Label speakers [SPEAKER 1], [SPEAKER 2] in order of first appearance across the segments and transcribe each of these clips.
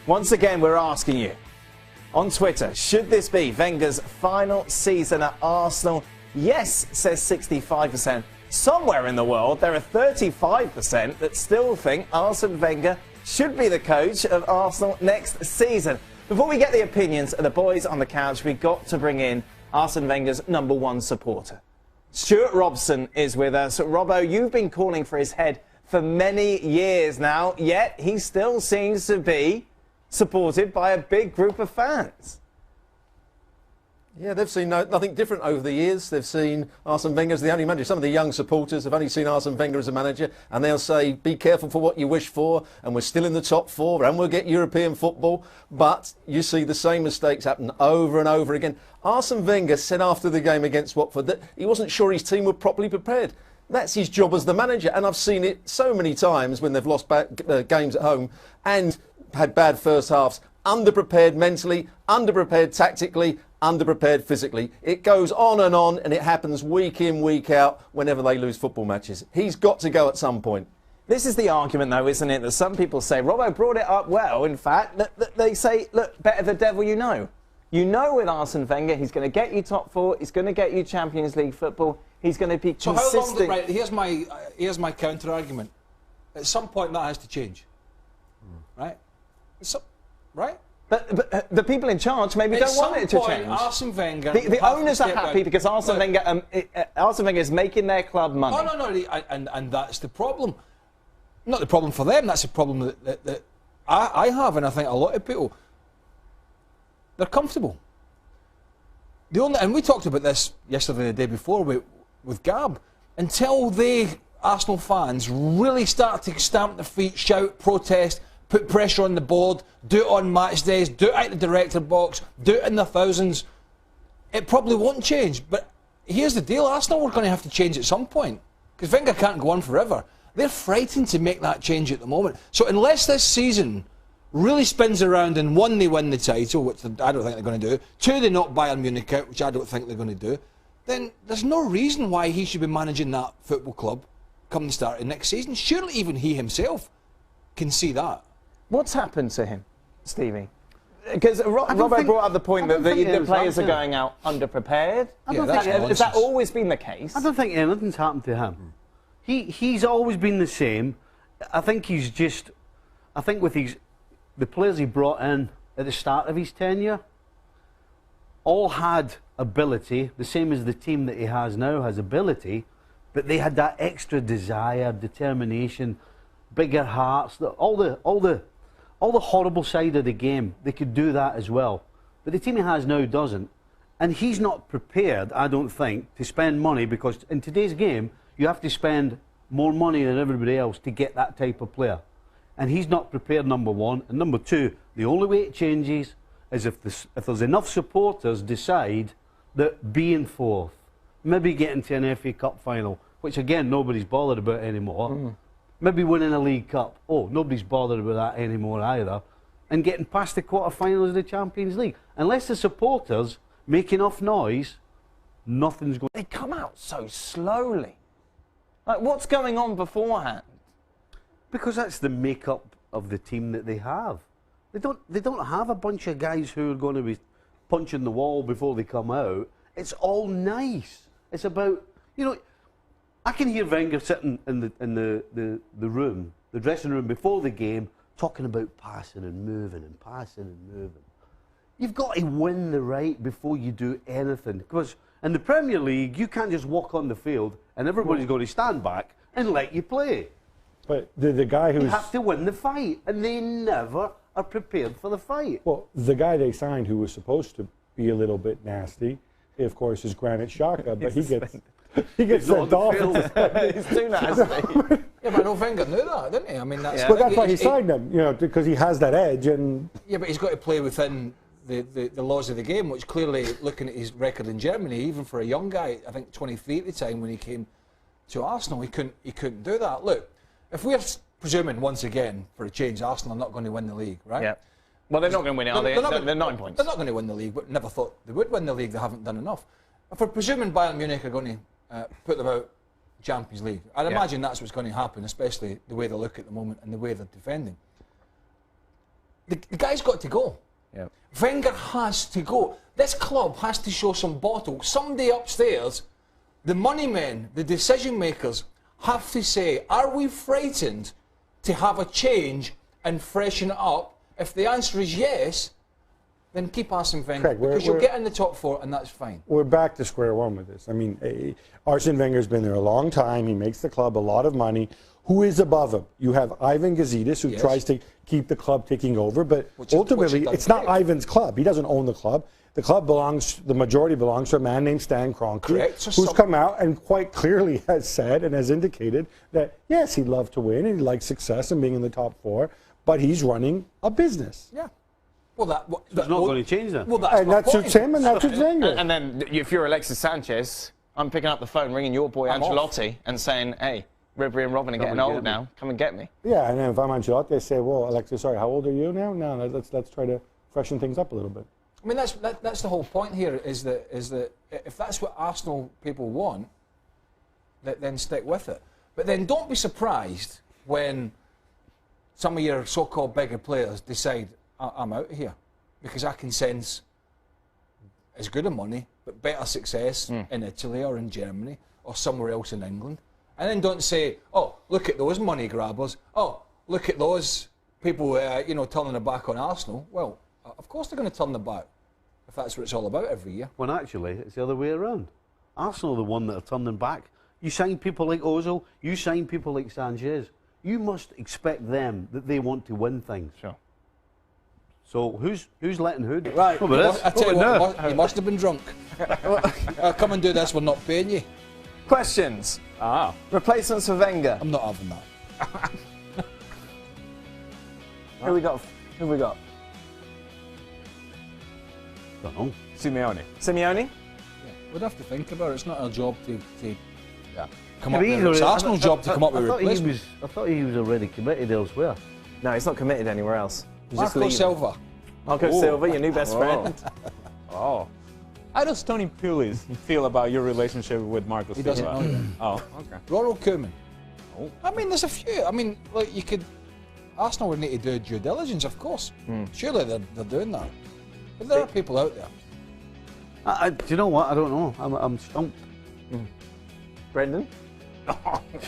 [SPEAKER 1] Once again, we're asking you on Twitter, should this be Wenger's final season at Arsenal? Yes, says 65%. Somewhere in the world, there are 35% that still think Arsene Wenger should be the coach of Arsenal next season. Before we get the opinions of the boys on the couch, we've got to bring in Arsene Wenger's #1 supporter. Stuart Robson is with us. Robbo, you've been calling for his head for many years now, yet he still seems to be supported by a big group of fans.
[SPEAKER 2] Yeah, they've seen nothing different over the years. They've seen Arsene Wenger as the only manager. Some of the young supporters have only seen Arsene Wenger as a manager, and they'll say, be careful for what you wish for, and we're still in the top 4, and we'll get European football. But you see the same mistakes happen over and over again. Arsene Wenger said after the game against Watford that he wasn't sure his team were properly prepared. That's his job as the manager, and I've seen it so many times when they've lost games at home and had bad first halves. Underprepared mentally, underprepared tactically, underprepared physically. It goes on, and it happens week in, week out whenever they lose football matches. He's got to go at some point.
[SPEAKER 1] This is the argument, though, isn't it, that some people say, Robbo brought it up well, in fact, that they say, look, better the devil you know. You know with Arsene Wenger, he's going to get you top 4, he's going to get you Champions League football, he's going to be consistent.
[SPEAKER 3] So how long, right, here's my counter-argument. At some point that has to change. Right? Right?
[SPEAKER 1] But the people in charge maybe don't want it to change.
[SPEAKER 3] Arsene Wenger...
[SPEAKER 1] The owners are happy because Arsene Wenger is making their club money.
[SPEAKER 3] No, and that's the problem. Not the problem for them, that's the problem that I have, and I think a lot of people. They're comfortable. And we talked about this yesterday, the day before, with Gab. Until Arsenal fans, really start to stamp their feet, shout, protest, put pressure on the board, do it on match days, do it out the director box, do it in the thousands, it probably won't change. But here's the deal, Arsenal are going to have to change at some point, because Wenger can't go on forever. They're frightened to make that change at the moment. So unless this season really spins around and 1, they win the title, which I don't think they're going to do, 2, they knock Bayern Munich out, which I don't think they're going to do, then there's no reason why he should be managing that football club come the start of next season. Surely even he himself can see that.
[SPEAKER 1] What's happened to him, Stevie? Because Robbo brought up the point that the players are going out underprepared. Has that always been the case?
[SPEAKER 4] I don't think anything's happened to him. He's always been the same. I think he's just... I think with the players he brought in at the start of his tenure all had ability, the same as the team that he has now has ability, but they had that extra desire, determination, bigger hearts, all the horrible side of the game. They could do that as well, but the team he has now doesn't, and he's not prepared, I don't think, to spend money, because in today's game you have to spend more money than everybody else to get that type of player, and he's not prepared, #1, and #2, the only way it changes is if there's enough supporters decide that being 4th, maybe getting to an FA Cup final, which again nobody's bothered about anymore, maybe winning a League Cup, nobody's bothered about that anymore either, and getting past the quarter-finals of the Champions League. Unless the supporters make enough noise, nothing's going.
[SPEAKER 1] They come out so slowly. Like, what's going on beforehand?
[SPEAKER 4] Because that's the makeup of the team that they have. They don't have a bunch of guys who are going to be punching the wall before they come out. It's all nice. It's about, I can hear Wenger sitting in the room, the dressing room before the game, talking about passing and moving and passing and moving. You've got to win the right before you do anything, because in the Premier League you can't just walk on the field and everybody's going to stand back and let you play.
[SPEAKER 5] But the guy who's...
[SPEAKER 4] You have to win the fight, and they never are prepared for the fight.
[SPEAKER 5] Well, the guy they signed who was supposed to be a little bit nasty, of course, is Granit Xhaka, but he gets sent off.
[SPEAKER 1] He's too nasty.
[SPEAKER 3] Yeah, but Wenger knew that, didn't he? I mean, that's...
[SPEAKER 5] But that's why he signed him, because he has that edge. And
[SPEAKER 3] yeah, but he's got to play within the laws of the game, which clearly, looking at his record in Germany, even for a young guy, I think 23 at the time when he came to Arsenal, he couldn't do that. Look, if we're presuming once again for a change, Arsenal are not going to win the league, right?
[SPEAKER 1] Yeah. Well, they're not going to win it, are they? They're 9 points.
[SPEAKER 3] They're not going to win the league, but never thought they would win the league. They haven't done enough. If we're presuming Bayern Munich are going to put them out Champions League, I'd imagine that's what's going to happen, especially the way they look at the moment and the way they're defending. the guy's got to go.
[SPEAKER 1] Yep.
[SPEAKER 3] Wenger has to go. This club has to show some bottle. Somebody upstairs, the money men, the decision makers, have to say, are we frightened to have a change and freshen it up? If the answer is yes, then keep Arsene Wenger,
[SPEAKER 5] Craig,
[SPEAKER 3] because you'll get in the top 4 and that's fine.
[SPEAKER 5] We're back to square one with this. I mean, Arsene Wenger's been there a long time. He makes the club a lot of money. Who is above him? You have Ivan Gazidis, who tries to keep the club ticking over, but ultimately, it's not Ivan's club. He doesn't own the club. The club the majority belongs to a man named Stan Kroenke, who's come out and quite clearly has said and has indicated that, yes, he'd love to win and he likes success and being in the top 4, but he's running a business.
[SPEAKER 3] Yeah. Well,
[SPEAKER 4] it's not going to change that.
[SPEAKER 3] Well, that's
[SPEAKER 5] and that suits him and that suits Wenger.
[SPEAKER 6] And then if you're Alexis Sanchez, I'm picking up the phone, ringing your boy Ancelotti and saying, hey, Ribery and Robin are getting old now. Come and get me.
[SPEAKER 5] Yeah, and then if I'm Ancelotti, I say, well, Alexis, sorry, how old are you now? No, let's try to freshen things up a little bit.
[SPEAKER 3] I mean, that's the whole point here, is that if that's what Arsenal people want, then stick with it. But then don't be surprised when some of your so-called bigger players decide, I'm out of here, because I can sense as good a money, but better success in Italy or in Germany or somewhere else in England. And then don't say, oh, look at those money grabbers. Oh, look at those people, turning their back on Arsenal. Well, of course they're going to turn their back, if that's what it's all about every year.
[SPEAKER 4] When actually, it's the other way around. Arsenal are the one that are turning back. You sign people like Ozil, you sign people like Sanchez. You must expect them that they want to win things.
[SPEAKER 6] Sure.
[SPEAKER 4] So who's letting who?
[SPEAKER 3] Right. I tell you what, you must have been drunk. Come and do this, we're not paying you.
[SPEAKER 1] Questions.
[SPEAKER 6] Ah.
[SPEAKER 1] Replacements for Wenger.
[SPEAKER 3] I'm not having that.
[SPEAKER 1] Who we got? Who we got?
[SPEAKER 4] Don't know.
[SPEAKER 6] Simeone.
[SPEAKER 1] Simeone?
[SPEAKER 3] We'd have to think about it. It's not our job to come
[SPEAKER 4] Yeah,
[SPEAKER 3] up with It's Arsenal's job to come up with replacements.
[SPEAKER 4] I thought he was already committed elsewhere.
[SPEAKER 1] No, he's not committed anywhere else. He's just
[SPEAKER 3] Marco
[SPEAKER 1] leaving.
[SPEAKER 3] Silva.
[SPEAKER 1] Marco Silva, your new best friend.
[SPEAKER 6] Oh. How does Tony Pulis feel about your relationship with Marco Silva?
[SPEAKER 3] He doesn't know yet.
[SPEAKER 6] Oh, okay.
[SPEAKER 3] Ronald Koeman.
[SPEAKER 6] Oh.
[SPEAKER 3] I mean, there's a few. I mean, like you could. Arsenal would need to do due diligence, of course. Surely they're doing that. But there are people out there.
[SPEAKER 4] Do you know what? I don't know. I'm stumped.
[SPEAKER 1] Brendan?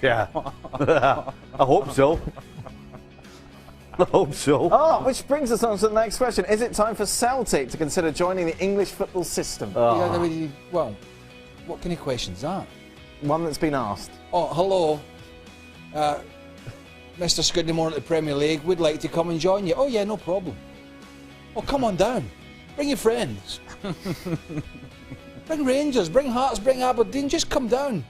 [SPEAKER 4] Yeah. I hope so. I hope so.
[SPEAKER 1] Oh, which brings us on to the next question. Is it time for Celtic to consider joining the English football system?
[SPEAKER 3] Well, what kind of question's that?
[SPEAKER 1] One that's been asked.
[SPEAKER 3] Oh, hello. Mr. Scudamore at the Premier League would like to come and join you. Oh, yeah, no problem. Oh, come on down. Bring your friends. Bring Rangers, bring Hearts, bring Aberdeen. Just come down.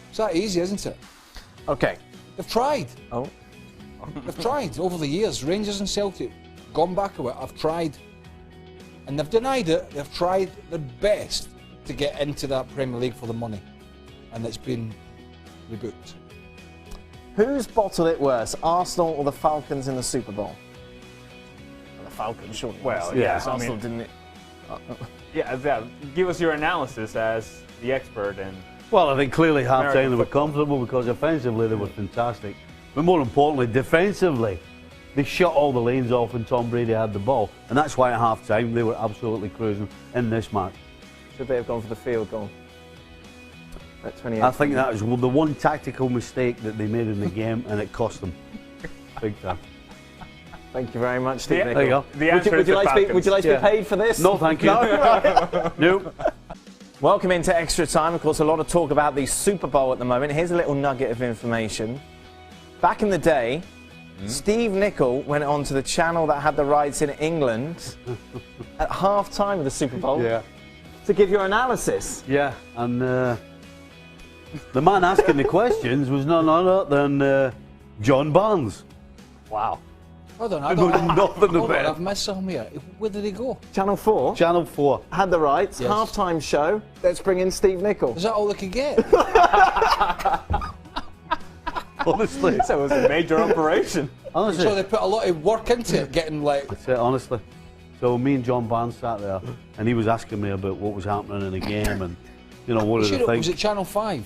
[SPEAKER 3] It's that easy, isn't it?
[SPEAKER 1] Okay.
[SPEAKER 3] They've tried.
[SPEAKER 1] Oh.
[SPEAKER 3] They've tried over the years. Rangers and Celtic, gone back a bit. I've tried. And they've denied it. They've tried their best to get into that Premier League for the money. And it's been rebooked.
[SPEAKER 1] Who's bottled it worse, Arsenal or the Falcons in the Super Bowl? Well, the Falcons, surely.
[SPEAKER 6] Well,
[SPEAKER 1] yeah,
[SPEAKER 6] yeah,
[SPEAKER 1] Arsenal didn't it?
[SPEAKER 6] Yeah, give us your analysis as the expert and.
[SPEAKER 4] Well, I think clearly half-time
[SPEAKER 6] American
[SPEAKER 4] they were
[SPEAKER 6] football.
[SPEAKER 4] comfortable because offensively they were fantastic. But more importantly, defensively, they shut all the lanes off when Tom Brady had the ball. And that's why at half-time they were absolutely cruising in this match.
[SPEAKER 1] Should they have gone for the field goal? At 28.
[SPEAKER 4] I think that was the one tactical mistake that they made in the game, and it cost them big time.
[SPEAKER 1] Thank you very much, Steve.
[SPEAKER 6] Yeah,
[SPEAKER 1] Nicol.
[SPEAKER 4] there you go.
[SPEAKER 6] The answer
[SPEAKER 1] Would
[SPEAKER 6] is
[SPEAKER 1] you
[SPEAKER 6] the
[SPEAKER 1] like to be
[SPEAKER 6] Falcons.
[SPEAKER 1] paid for this?
[SPEAKER 4] No, thank you.
[SPEAKER 1] No?
[SPEAKER 4] Nope.
[SPEAKER 1] Welcome into Extra Time. Of course, a lot of talk about the Super Bowl at the moment. Here's a little nugget of information. Back in the day, Steve Nicol went on to the channel that had the rights in England at half-time of the Super Bowl to give your analysis.
[SPEAKER 4] Yeah, and the man asking the questions was none other than John Barnes.
[SPEAKER 6] Wow.
[SPEAKER 3] Hold on,
[SPEAKER 4] I know nothing
[SPEAKER 3] hold
[SPEAKER 4] about
[SPEAKER 3] on,
[SPEAKER 4] it.
[SPEAKER 3] I've missed something here. Where did he go?
[SPEAKER 1] Channel 4
[SPEAKER 4] Channel 4.
[SPEAKER 1] had the rights,
[SPEAKER 3] Yes.
[SPEAKER 1] half-time show. Let's bring in Steve Nicol.
[SPEAKER 3] Is that all they could get?
[SPEAKER 4] Honestly.
[SPEAKER 6] So it was a major operation.
[SPEAKER 4] Honestly.
[SPEAKER 3] So they put a lot of work into it, getting like.
[SPEAKER 4] That's it, honestly. So me and John Barnes sat there, and he was asking me about what was happening in the game, and what did I think.
[SPEAKER 3] Was it Channel 5?